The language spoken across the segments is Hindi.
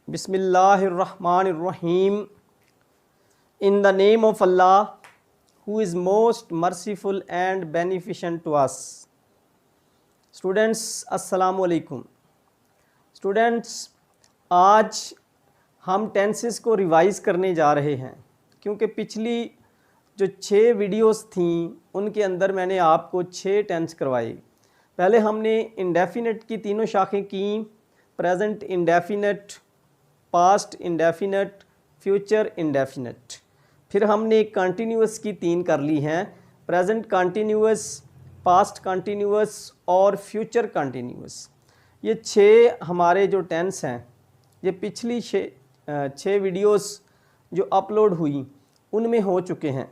बिस्मिल्लाहिर्रहमानिर्रहीम। In the name of Allah, who is most merciful and beneficent to us. Students, अस्सलामु अलैकुम। स्टूडेंट्स, आज हम टेंसेस को रिवाइज़ करने जा रहे हैं, क्योंकि पिछली जो 6 वीडियोस थी उनके अंदर मैंने आपको 6 टेंस करवाए। पहले हमने इंडेफिनेट की तीनों शाखें की, present indefinite, past indefinite, future indefinite. फिर हमने कंटिन्यूअस की 3 कर ली हैं, प्रेजेंट कंटिन्यूअस, पास्ट कंटिन्यूअस और फ्यूचर कंटिन्यूअस। ये 6 हमारे जो टेंस हैं, ये पिछली 6 वीडियोस जो अपलोड हुई उनमें हो चुके हैं।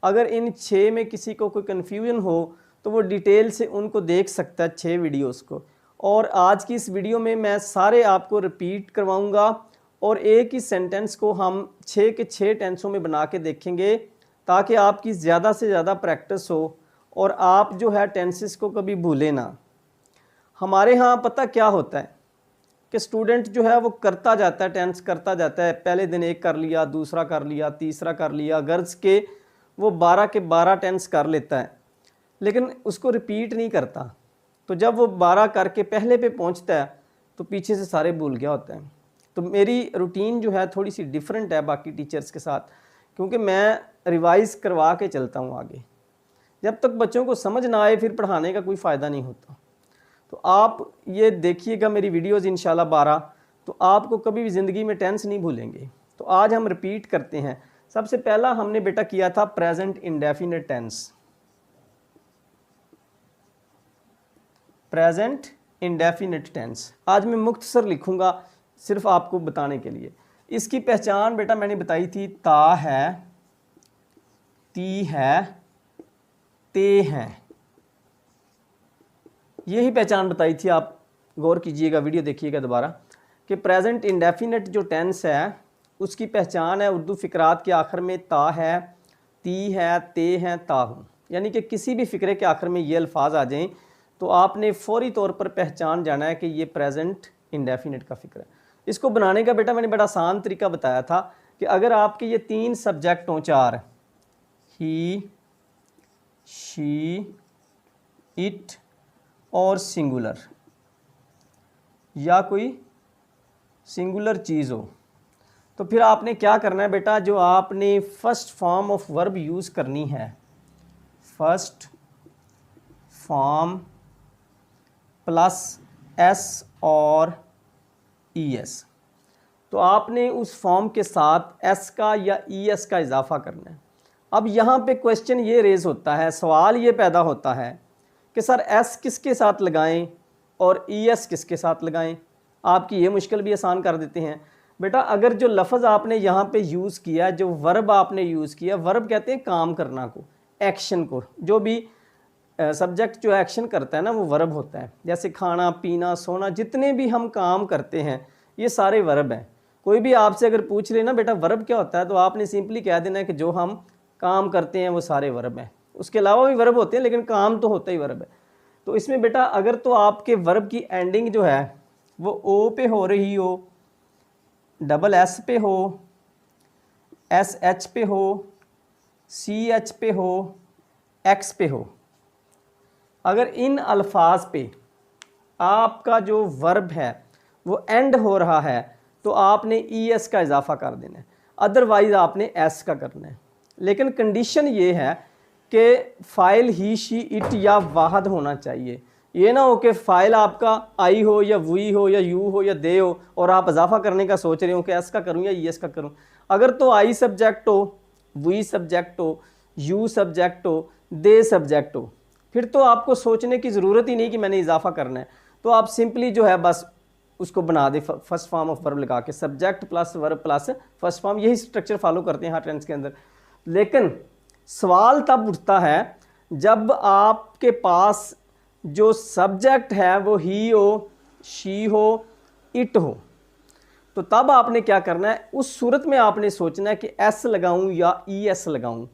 अगर इन 6 में किसी को कोई कन्फ्यूजन हो तो वो डिटेल से उनको देख सकता है 6 वीडियोस को। और आज की इस वीडियो में मैं सारे आपको रिपीट करवाऊंगा और एक ही सेंटेंस को हम 6 के 6 टेंसों में बना के देखेंगे, ताकि आपकी ज़्यादा से ज़्यादा प्रैक्टिस हो और आप जो है टेंसेस को कभी भूलें ना। हमारे यहाँ पता क्या होता है कि स्टूडेंट जो है वो करता जाता है, टेंस करता जाता है। पहले दिन एक कर लिया, दूसरा कर लिया, तीसरा कर लिया, गर्ज के वो 12 के 12 टेंस कर लेता है, लेकिन उसको रिपीट नहीं करता। तो जब वो 12 करके पहले पे पहुंचता है तो पीछे से सारे भूल गया होता है। तो मेरी रूटीन जो है थोड़ी सी डिफरेंट है बाकी टीचर्स के साथ, क्योंकि मैं रिवाइज़ करवा के चलता हूँ आगे। जब तक बच्चों को समझ ना आए फिर पढ़ाने का कोई फ़ायदा नहीं होता। तो आप ये देखिएगा मेरी वीडियोज़ इंशाल्लाह 12, तो आपको कभी भी ज़िंदगी में टेंस नहीं भूलेंगे। तो आज हम रिपीट करते हैं। सबसे पहला हमने बेटा किया था present indefinite tense. Present indefinite tense आज मैं मुख्तसर लिखूंगा सिर्फ आपको बताने के लिए। इसकी पहचान बेटा मैंने बताई थी, ता है, ती है, ते हैं, यही पहचान बताई थी। आप गौर कीजिएगा, वीडियो देखिएगा दोबारा, कि प्रेजेंट इंडेफिनिट जो टेंस है उसकी पहचान है उर्दू फ़िक्रात के आखिर में ता है, ती है, ते हैं, ता हूँ। यानी कि किसी भी फ़िक्रे के आखिर में ये अल्फाज आ जाएं तो आपने फ़ौरी तौर पर पहचान जाना है कि ये प्रेजेंट इंडेफिनिट का फ़िक्र है। इसको बनाने का बेटा मैंने बड़ा आसान तरीका बताया था कि अगर आपके ये 3 सब्जेक्ट हों, 4, ही, शी, इट और सिंगुलर, या कोई सिंगुलर चीज़ हो, तो फिर आपने क्या करना है बेटा, जो आपने first form of verb use करनी है, फर्स्ट फॉर्म प्लस एस और ई एस, तो आपने उस फॉर्म के साथ एस का या ई एस का इजाफा करना है। अब यहाँ पे क्वेश्चन ये रेज़ होता है, सवाल ये पैदा होता है कि सर एस किसके साथ लगाएं और ई एस किसके साथ लगाएं। आपकी ये मुश्किल भी आसान कर देते हैं बेटा। अगर जो लफ्ज़ आपने यहाँ पे यूज़ किया, जो वर्ब आपने यूज़ किया, वर्ब कहते हैं काम करना को, एक्शन को, जो भी सब्जेक्ट जो एक्शन करता है ना वो वर्ब होता है। जैसे खाना, पीना, सोना, जितने भी हम काम करते हैं ये सारे वर्ब हैं। कोई भी आपसे अगर पूछ लेना बेटा वर्ब क्या होता है, तो आपने सिंपली कह देना है कि जो हम काम करते हैं वो सारे वर्ब हैं। उसके अलावा भी वर्ब होते हैं, लेकिन काम तो होता ही वर्ब है। तो इसमें बेटा अगर तो आपके वर्ब की एंडिंग जो है वो ओ पे हो रही हो, डबल एस पे हो, एस एच पे हो, सी एच पे हो, एक्स पे हो, अगर इन अल्फाज पे आपका जो वर्ब है वो एंड हो रहा है तो आपने ई एस का इजाफा कर देना है, अदरवाइज़ आपने एस का करना है। लेकिन कंडीशन ये है कि फ़ाइल ही, शी, इट या वाहद होना चाहिए। ये ना हो कि फ़ाइल आपका आई हो या वी हो या यू हो या दे हो और आप इजाफा करने का सोच रहे हो कि एस का करूँ या ई एस का करूँ। अगर तो आई सब्जेक्ट हो, वी सब्जेक्ट हो, यू सब्जेक्ट हो, दे सब्जेक्ट हो, फिर तो आपको सोचने की ज़रूरत ही नहीं कि मैंने इजाफा करना है। तो आप सिंपली जो है बस उसको बना दे फर्स्ट फॉर्म ऑफ वर्ब लगा के, subject plus verb plus first form, यही स्ट्रक्चर फॉलो करते हैं हर टेंस के अंदर। लेकिन सवाल तब उठता है जब आपके पास जो सब्जेक्ट है वो ही हो, शी हो, इट हो, तो तब आपने क्या करना है, उस सूरत में आपने सोचना है कि एस लगाऊं या ई एस लगाऊं।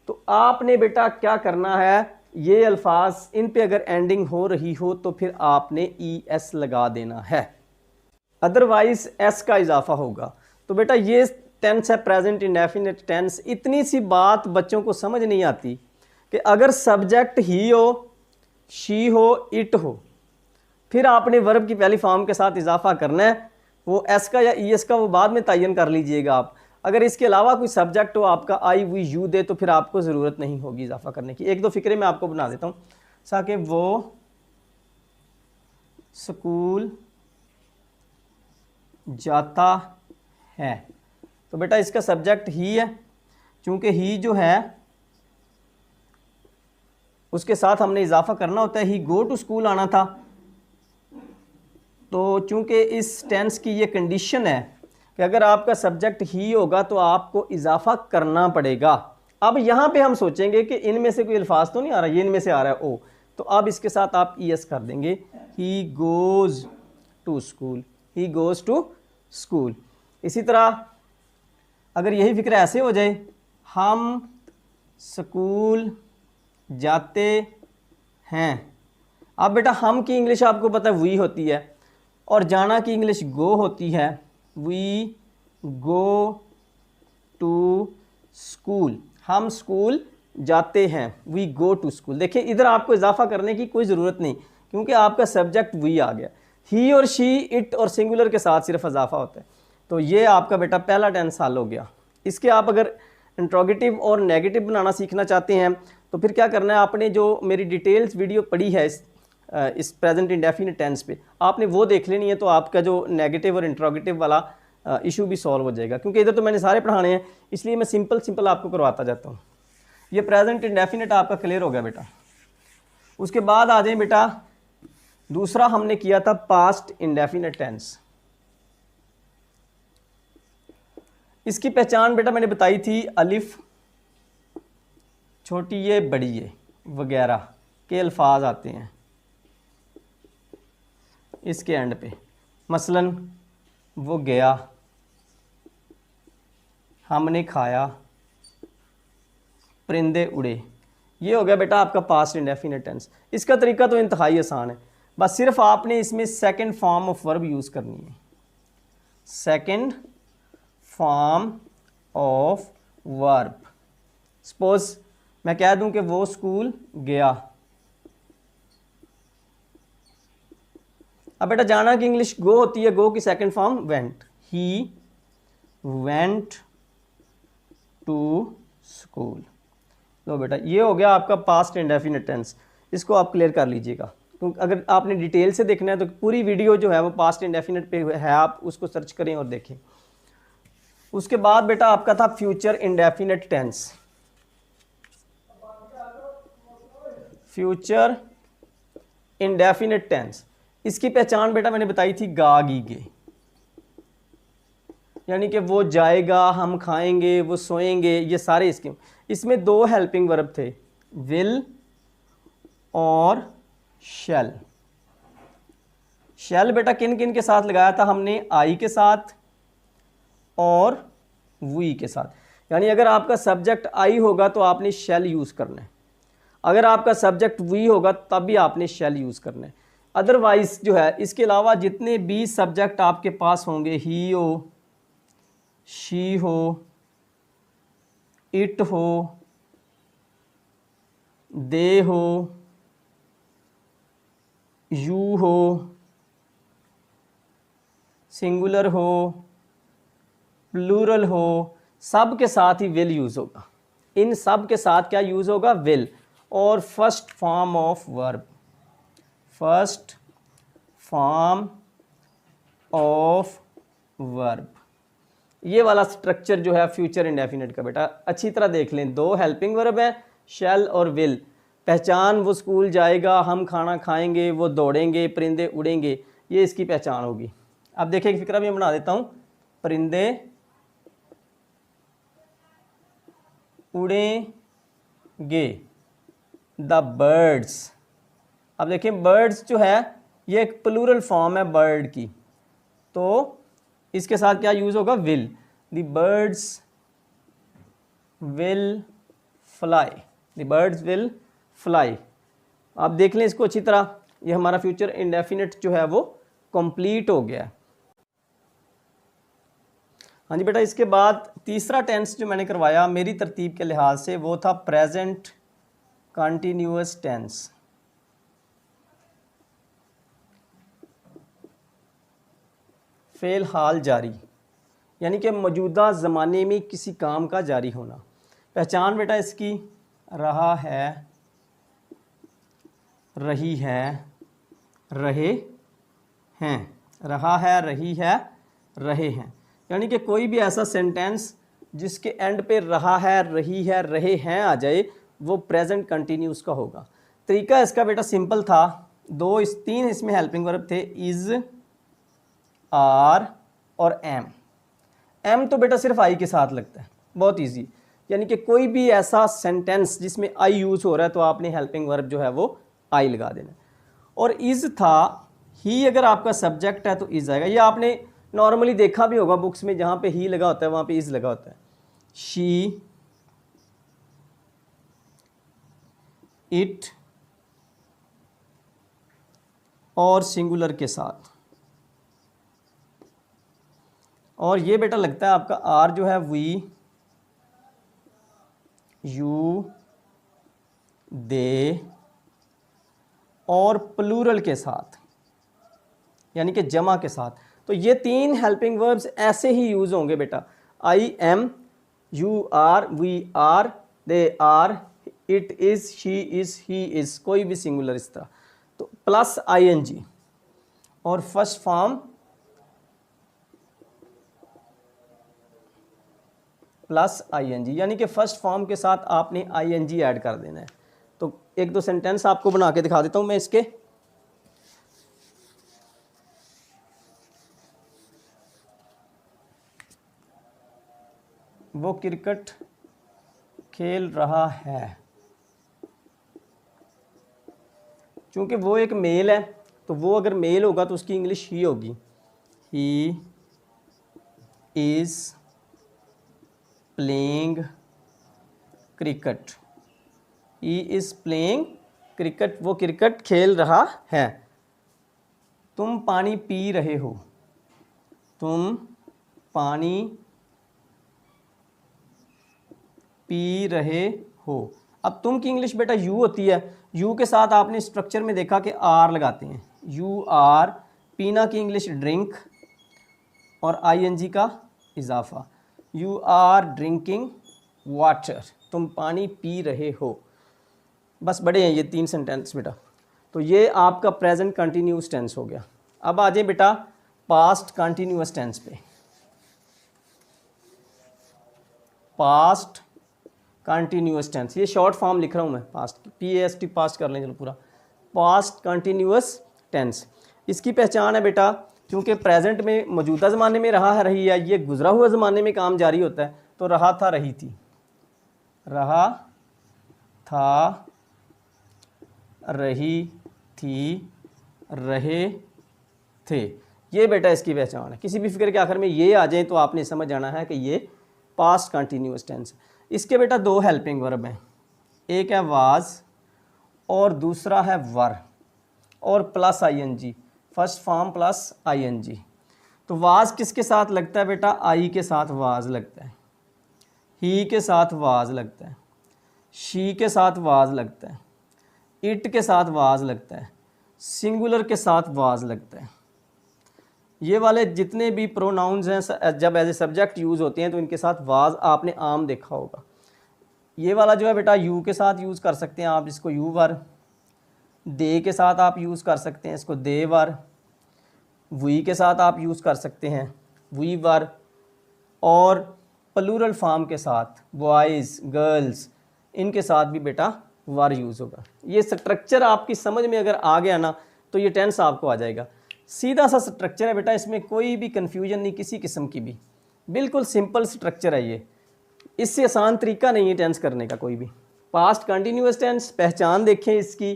तो आपने बेटा क्या करना है, ये अल्फाज इन पे अगर एंडिंग हो रही हो तो फिर आपने ई एस लगा देना है। अदरवाइज एस का इजाफा होगा। तो बेटा ये टेंस है प्रेजेंट इंडेफिनिट टेंस। इतनी सी बात बच्चों को समझ नहीं आती कि अगर सब्जेक्ट ही हो, शी हो, इट हो, फिर आपने वर्ब की पहली फॉर्म के साथ इजाफा करना है। वो एस का या ई एस का वो बाद में तयन कर लीजिएगा आप। अगर इसके अलावा कोई सब्जेक्ट हो आपका आई वी यू दे तो फिर आपको ज़रूरत नहीं होगी इजाफा करने की। एक दो फिक्रे मैं आपको बना देता हूँ। ताकि वो स्कूल जाता है, तो बेटा इसका सब्जेक्ट ही है। चूंकि ही जो है उसके साथ हमने इजाफा करना होता है। ही गो टू स्कूल आना था, तो चूंकि इस टेंस की ये कंडीशन है कि अगर आपका सब्जेक्ट ही होगा तो आपको इजाफा करना पड़ेगा। अब यहाँ पे हम सोचेंगे कि इनमें से कोई अल्फाज तो नहीं आ रहा, ये इनमें से आ रहा है ओ, तो अब इसके साथ आप ईएस कर देंगे। He goes to school, he goes to school. इसी तरह अगर यही फिक्र ऐसे हो जाए, हम स्कूल जाते हैं। अब बेटा हम की इंग्लिश आपको पता है वी होती है और जाना की इंग्लिश गो होती है। वी गो टू स्कूल, हम स्कूल जाते हैं। We go to school. देखिए इधर आपको इजाफा करने की कोई ज़रूरत नहीं क्योंकि आपका सब्जेक्ट वी आ गया। ही और शी, इट और सिंगुलर के साथ सिर्फ इजाफा होता है। तो ये आपका बेटा पहला टेंस हल हो गया। इसके आप अगर इंट्रोगेटिव और नेगेटिव बनाना सीखना चाहते हैं तो फिर क्या करना है, आपने जो मेरी डिटेल्स वीडियो पढ़ी है इस प्रेजेंट इंडेफिनिट टेंस पे, आपने वो देख लेनी है। तो आपका जो नेगेटिव और इंट्रोगेटिव वाला इशू भी सॉल्व हो जाएगा। क्योंकि इधर तो मैंने सारे पढ़ाने हैं इसलिए मैं सिंपल आपको करवाता जाता हूँ। ये प्रेजेंट इंडेफिनिट आपका क्लियर हो गया बेटा। उसके बाद आ जाए बेटा, दूसरा हमने किया था पास्ट इंडेफिनिट टेंस। इसकी पहचान बेटा मैंने बताई थी, अलिफ, छोटी ये, बड़ी ये वगैरह के अल्फाज आते हैं इसके एंड पे। मसलन वो गया, हमने खाया, परिंदे उड़े। ये हो गया बेटा आपका पास्ट इंडेफिनिट टेंस। इसका तरीका तो इंतहाई आसान है, बस सिर्फ आपने इसमें second form of verb use करनी है। Second form of verb. Suppose मैं कह दूं कि वो स्कूल गया। अब बेटा जाना की इंग्लिश गो होती है, गो की second form went. He went to school. लो बेटा ये हो गया आपका पास्ट इंडेफिनिट टेंस। इसको आप क्लियर कर लीजिएगा क्योंकि अगर आपने डिटेल से देखना है तो पूरी वीडियो जो है वो पास्ट इंडेफिनिट पे है, आप उसको सर्च करें और देखें। उसके बाद बेटा आपका था future indefinite tense. Future indefinite tense, इसकी पहचान बेटा मैंने बताई थी गा गी गे, यानी कि वो जाएगा, हम खाएंगे, वो सोएंगे, ये सारे इसके। इसमें दो हेल्पिंग वर्ब थे, विल और शैल। शैल बेटा किन किन के साथ लगाया था हमने, आई के साथ और वी के साथ। यानी अगर आपका सब्जेक्ट आई होगा तो आपने शैल यूज़ करना है, अगर आपका सब्जेक्ट वी होगा तब भी आपने शैल यूज़ करना है। अदरवाइज जो है इसके अलावा जितने भी सब्जेक्ट आपके पास होंगे, ही हो, शी हो, इट हो, दे हो, यू हो, सिंगुलर हो, प्लूरल हो, सब के साथ ही विल यूज़ होगा। इन सब के साथ क्या यूज़ होगा, विल। और first form of verb, first form of verb, ये वाला स्ट्रक्चर जो है फ्यूचर इंडेफिनिट का बेटा अच्छी तरह देख लें। दो हेल्पिंग वर्ब है, शैल और विल। पहचान वो स्कूल जाएगा, हम खाना खाएंगे, वो दौड़ेंगे, परिंदे उड़ेंगे, ये इसकी पहचान होगी। अब देखिए एक फिक्रा भी बना देता हूँ, परिंदे उड़ेंगे, द बर्ड्स। अब देखें बर्ड्स जो है ये एक प्लूरल फॉर्म है बर्ड की, तो इसके साथ क्या यूज़ होगा, will. The birds will fly, the birds will fly. आप देख लें इसको अच्छी तरह, ये हमारा फ्यूचर इंडेफिनिट जो है वो कंप्लीट हो गया है। हाँ जी बेटा, इसके बाद तीसरा टेंस जो मैंने करवाया मेरी तरतीब के लिहाज से वो था प्रेजेंट कंटिन्यूअस टेंस। फ़ेल हाल जारी, यानी कि मौजूदा ज़माने में किसी काम का जारी होना। पहचान बेटा इसकी रहा है, रही है, रहे हैं, रहा है, रही है, रहे हैं, यानी कि कोई भी ऐसा सेंटेंस जिसके एंड पे रहा है, रही है, रहे हैं आ जाए वो प्रेजेंट कंटिन्यूस का होगा। तरीका इसका बेटा सिंपल था, तीन इसमें हेल्पिंग वर्ब थे, इज़, आर और एम। एम तो बेटा सिर्फ आई के साथ लगता है, बहुत इजी, यानी कि कोई भी ऐसा सेंटेंस जिसमें आई यूज़ हो रहा है तो आपने हेल्पिंग वर्ब जो है वो आई लगा देना। और इज़ था, ही अगर आपका सब्जेक्ट है तो इज़ आएगा। ये आपने नॉर्मली देखा भी होगा बुक्स में, जहाँ पे ही लगा होता है वहाँ पे इज़ लगा होता है। शी, इट और सिंगुलर के साथ। और ये बेटा लगता है आपका आर जो है वी, यू, दे और प्लूरल के साथ, यानी कि जमा के साथ। तो ये तीन हेल्पिंग वर्ब्स ऐसे ही यूज़ होंगे बेटा, I am, you are, we are, they are, it is, she is, he is, कोई भी सिंगुलर इस तरह। तो प्लस आई एन जी और first form plus I N G, यानी कि फर्स्ट फॉर्म के साथ आपने आई एन जी ऐड कर देना है। तो एक दो सेंटेंस आपको बना के दिखा देता हूँ मैं इसके। वो क्रिकेट खेल रहा है, क्योंकि वो एक मेल है तो वो अगर मेल होगा तो उसकी इंग्लिश ही होगी। He is playing cricket, he is playing cricket, वो क्रिकेट खेल रहा है। तुम पानी पी रहे हो, तुम पानी पी रहे हो। अब तुम की इंग्लिश बेटा यू होती है, यू के साथ आपने स्ट्रक्चर में देखा कि आर लगाते हैं, यू आर, पीना की इंग्लिश ड्रिंक और आईएनजी का इजाफा, यू आर ड्रिंकिंग वाटर, तुम पानी पी रहे हो। बस बड़े हैं ये तीन सेंटेंस बेटा। तो ये आपका प्रेजेंट कंटिन्यूस टेंस हो गया। अब आ जाए बेटा पास्ट कंटिन्यूस टेंस पे। पास्ट कंटिन्यूस टेंस, ये शॉर्ट फॉर्म लिख रहा हूँ मैं, past P A S T past कर लें चलो पूरा। पास्ट कंटिन्यूस टेंस, इसकी पहचान है बेटा क्योंकि प्रेजेंट में मौजूदा ज़माने में रहा है, रही है, ये गुजरा हुआ ज़माने में काम जारी होता है। तो रहा था, रही थी, रहा था, रही थी, रहे थे, ये बेटा इसकी पहचान है। किसी भी फिक्र के आखिर में ये आ जाए तो आपने समझ जाना है कि ये पास्ट कंटिन्यूस टेंस। इसके बेटा दो हेल्पिंग वर्ब हैं, एक है वाज और दूसरा है वर और plus I N G, first form plus I N G. तो वाज किसके साथ लगता है बेटा, आई के साथ वाज लगता है, ही के साथ वाज लगता है, शी के साथ वाज लगता है, इट के साथ वाज लगता है, सिंगुलर के साथ वाज लगता है। ये वाले जितने भी प्रोनाउंस हैं जब एज ए सब्जेक्ट यूज़ होते हैं तो इनके साथ वाज आपने आम देखा होगा। ये वाला जो है बेटा यू के साथ यूज़ कर सकते हैं आप इसको, यू वर, दे के साथ आप यूज़ कर सकते हैं इसको, दे वर, वी के साथ आप यूज़ कर सकते हैं, वी वर, और प्लूरल फॉर्म के साथ बॉयज़, गर्ल्स, इनके साथ भी बेटा वर यूज़ होगा। ये स्ट्रक्चर आपकी समझ में अगर आ गया ना तो ये टेंस आपको आ जाएगा। सीधा सा स्ट्रक्चर है बेटा, इसमें कोई भी कन्फ्यूजन नहीं किसी किस्म की भी, बिल्कुल सिंपल स्ट्रक्चर है ये, इससे आसान तरीका नहीं है टेंस करने का कोई भी। पास्ट कंटिन्यूअस टेंस पहचान देखें इसकी,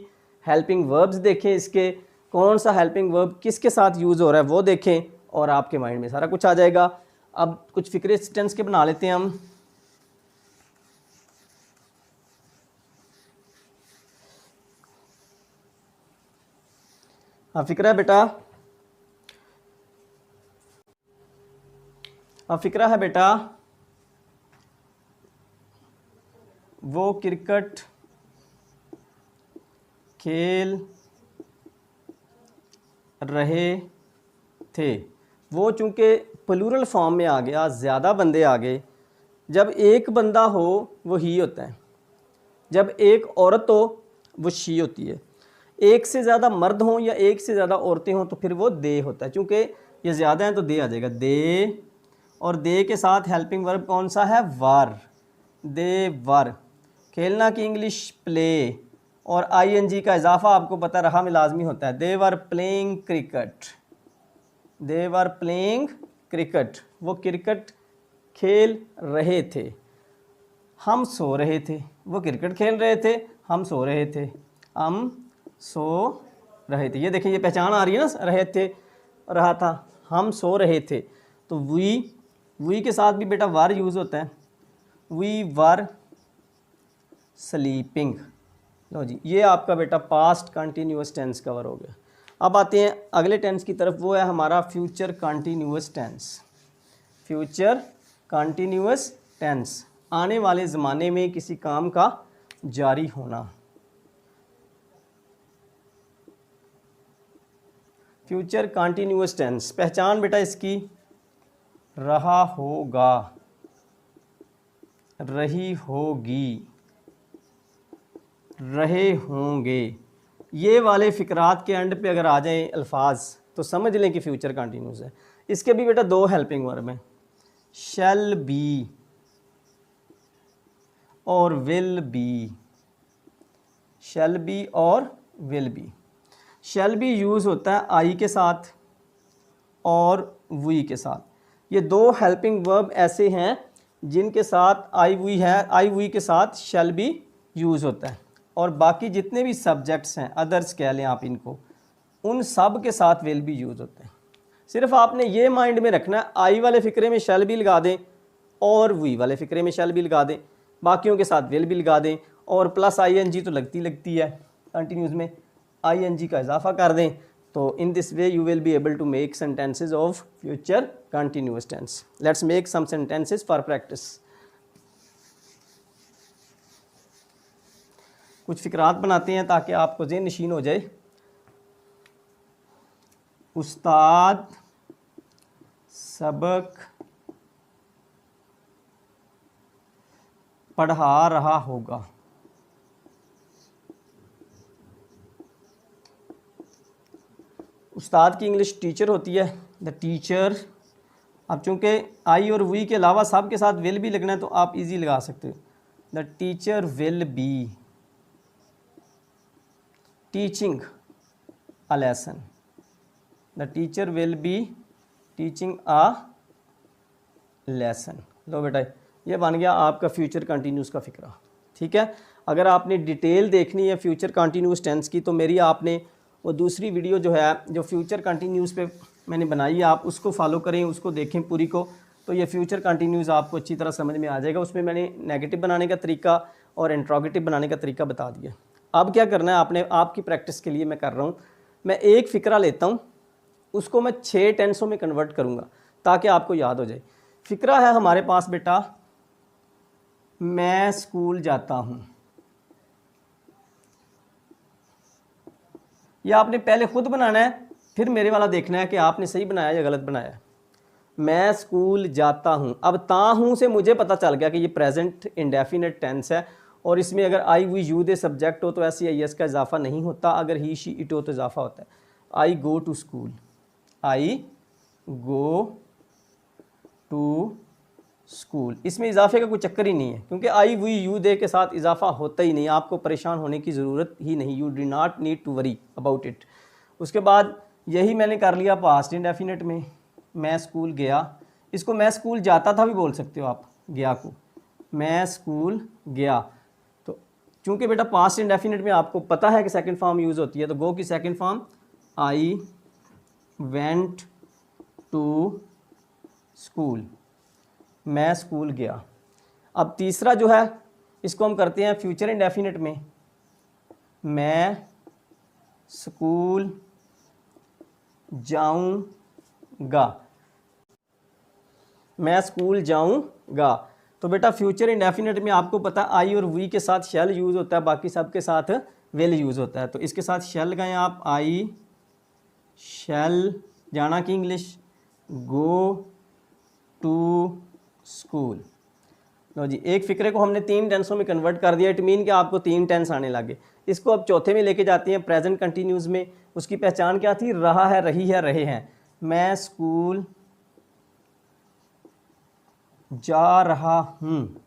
हेल्पिंग वर्ब्स देखें इसके, कौन सा हेल्पिंग वर्ब किसके साथ यूज़ हो रहा है वो देखें और आपके माइंड में सारा कुछ आ जाएगा। अब कुछ फिक्रे टेंस के बना लेते हैं हम। हाँ फिक्रा है बेटा, अब फिक्रा है बेटा, वो क्रिकेट खेल रहे थे। वो चूँकि प्लूरल फॉर्म में आ गया, ज़्यादा बंदे आ गए। जब एक बंदा हो वो ही होता है, जब एक औरत हो वो शी होती है, एक से ज़्यादा मर्द हों या एक से ज़्यादा औरतें हों तो फिर वो दे होता है। चूँकि ये ज़्यादा हैं तो दे आ जाएगा, दे। और दे के साथ हेल्पिंग वर्ब कौन सा है, वर। दे वर। खेलना की इंग्लिश प्ले, और आईएनजी का इजाफा आपको पता रहा में लाजमी होता है। They were playing cricket, they were playing cricket, वो क्रिकेट खेल रहे थे। हम सो रहे थे, वो क्रिकेट खेल रहे थे, हम सो रहे थे। हम सो रहे थे, ये देखिए ये पहचान आ रही है ना, रहे थे, रहा था, हम सो रहे थे। तो वी के साथ भी बेटा वर यूज़ होता है, वी वर स्लीपिंग। लो जी, ये आपका बेटा पास्ट कंटिन्यूअस टेंस कवर हो गया। अब आते हैं अगले टेंस की तरफ, वो है हमारा future continuous tense. Future continuous tense, आने वाले ज़माने में किसी काम का जारी होना। फ्यूचर कंटिन्यूअस टेंस, पहचान बेटा इसकी, रहा होगा, रही होगी, रहे होंगे। ये वाले फ़िक्रात के एंड पे अगर आ जाए अल्फाज तो समझ लें कि फ्यूचर कंटिन्यूस है। इसके भी बेटा दो हेल्पिंग वर्ब हैं, शैल बी और विल बी। शैल बी और will be. Shall be use होता है आई के साथ और वी के साथ। ये दो हेल्पिंग वर्ब ऐसे हैं जिनके साथ आई वी है, आई वी के साथ शैल बी यूज़ होता है, और बाकी जितने भी सब्जेक्ट्स हैं, अदर्स कह लें आप इनको, उन सब के साथ विल बी यूज़ होते हैं। सिर्फ आपने ये माइंड में रखना है, आई वाले फ़िक्रे में शैल बी लगा दें और वी वाले फ़िक्रे में शैल बी लगा दें, बाकियों के साथ विल बी लगा दें, और प्लस आईएनजी तो लगती है कंटिन्यूस में, आईएनजी का इजाफा कर दें। तो in this way you will be able to make sentences of future continuous tense. Let's make some sentences for practice. कुछ फ़िक्रात बनाते हैं ताकि आपको ज़हन नशीन हो जाए। उस्ताद सबक पढ़ा रहा होगा। उस्ताद की इंग्लिश टीचर होती है, द टीचर। अब चूँकि आई और वी के अलावा सब के साथ विल भी लगना है तो आप इजी लगा सकते हो, the teacher will be teaching a lesson, the teacher will be teaching a lesson. लो बेटा, ये बन गया आपका फ्यूचर कंटिन्यूस का फ़िक्रा। ठीक है, अगर आपने डिटेल देखनी है फ्यूचर कंटिन्यूस टेंस की तो मेरी आपने वो दूसरी वीडियो जो है, जो फ्यूचर कंटिन्यूस पे मैंने बनाई है, आप उसको फॉलो करें, उसको देखें पूरी को, तो ये फ्यूचर कंटिन्यूस आपको अच्छी तरह समझ में आ जाएगा। उसमें मैंने नेगेटिव बनाने का तरीका और इंट्रोगेटिव बनाने का तरीका बता दिया। अब क्या करना है आपने, आपकी प्रैक्टिस के लिए मैं कर रहा हूँ, मैं एक फ़िक्रा लेता हूँ, उसको मैं 6 टेंसों में कन्वर्ट करूँगा ताकि आपको याद हो जाए। फ़िक्रा है हमारे पास बेटा, मैं स्कूल जाता हूँ। यह आपने पहले खुद बनाना है, फिर मेरे वाला देखना है कि आपने सही बनाया या गलत बनाया। मैं स्कूल जाता हूँ, अब ता हूँ से मुझे पता चल गया कि ये प्रेजेंट इंडेफिनेट टेंस है, और इसमें अगर आई वी यू दे सब्जेक्ट हो तो ऐसी आई एस का इजाफा नहीं होता, अगर ही शी इट हो तो इजाफा होता है। I go to school, I go to school, इसमें इजाफे का कोई चक्कर ही नहीं है, क्योंकि आई वी यू दे के साथ इजाफा होता ही नहीं, आपको परेशान होने की ज़रूरत ही नहीं, you do not need to worry about it. उसके बाद यही मैंने कर लिया पास्ट इंडेफिनेट में, मैं स्कूल गया, इसको मैं स्कूल जाता था भी बोल सकते हो आप, गया को मैं स्कूल गया। तो चूंकि बेटा पास्ट इंडेफिनेट में आपको पता है कि सेकंड फॉर्म यूज़ होती है, तो गो की second form I went to school, मैं स्कूल गया। अब तीसरा जो है इसको हम करते हैं फ्यूचर इंडेफिनेट में, मैं स्कूल जाऊंगा। मैं स्कूल जाऊंगा। तो बेटा फ्यूचर इंडेफिनिट में आपको पता आई और वी के साथ शैल यूज़ होता है, बाकी सब के साथ विल यूज़ होता है। तो इसके साथ शैल लगाएं आप, आई शैल जाना की इंग्लिश, गो टू स्कूल। लो जी, एक फिक्रे को हमने 3 टेंसों में कन्वर्ट कर दिया। इट मीन कि आपको 3 टेंस आने लगे। इसको अब चौथे में लेके जाते हैं, प्रेजेंट कंटिन्यूस में। उसकी पहचान क्या थी? रहा है, रही है, रहे हैं। मैं स्कूल जा रहा हूँ।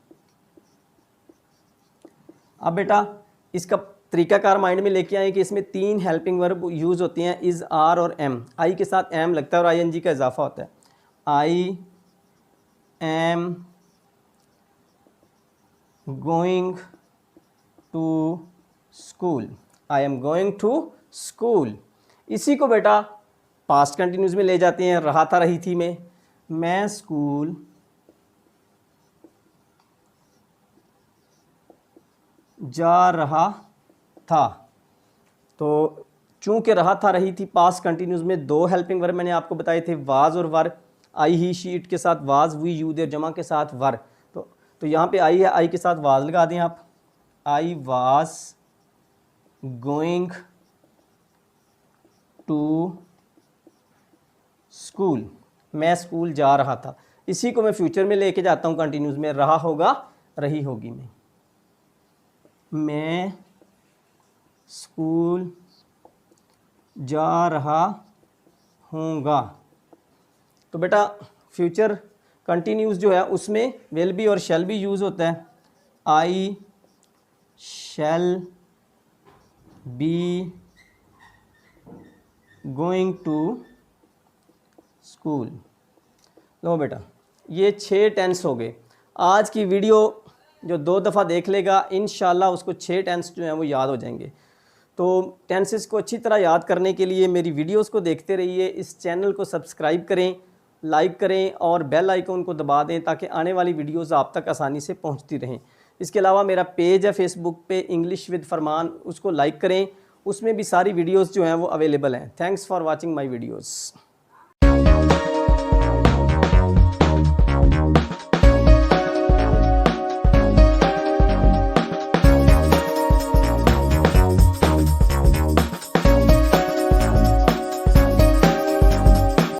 अब बेटा इसका तरीकाकार माइंड में लेके आए कि इसमें 3 हेल्पिंग वर्ब यूज़ होती हैं, इज़, आर और एम। आई के साथ एम लगता है और ING का इजाफा होता है। I am going to school, I am going to school. इसी को बेटा पास्ट कंटिन्यूस में ले जाते हैं, रहा था रही थी में। मैं स्कूल जा रहा था। तो चूंकि रहा था रही थी पास्ट कंटिन्यूस में 2 हेल्पिंग वर्ब मैंने आपको बताए थे, वाज और वर। आई ही शी इट के साथ वाज, वी यू देयर जमा के साथ वर। तो यहाँ पे आई है, आई के साथ वाज लगा दें आप। I was going to school, मैं स्कूल जा रहा था। इसी को मैं फ्यूचर में लेके जाता हूँ कंटिन्यूस में, रहा होगा, रही होगी में। मैं स्कूल जा रहा हूँगा। तो बेटा फ्यूचर कंटिन्यूस जो है उसमें विल बी और शैल बी यूज़ होता है। I shall be going to school. लो बेटा ये 6 टेंस हो गए। आज की वीडियो जो 2 दफ़ा देख लेगा इंशाल्लाह उसको 6 टेंस जो हैं वो याद हो जाएंगे। तो टेंसेस को अच्छी तरह याद करने के लिए मेरी वीडियोस को देखते रहिए, इस चैनल को सब्सक्राइब करें, लाइक करें और बेल आइकन को दबा दें ताकि आने वाली वीडियोस आप तक आसानी से पहुंचती रहें। इसके अलावा मेरा पेज है फेसबुक पे इंग्लिश विद फरमान, उसको लाइक करें, उसमें भी सारी वीडियोस जो हैं वो अवेलेबल हैं। Thanks for watching my videos.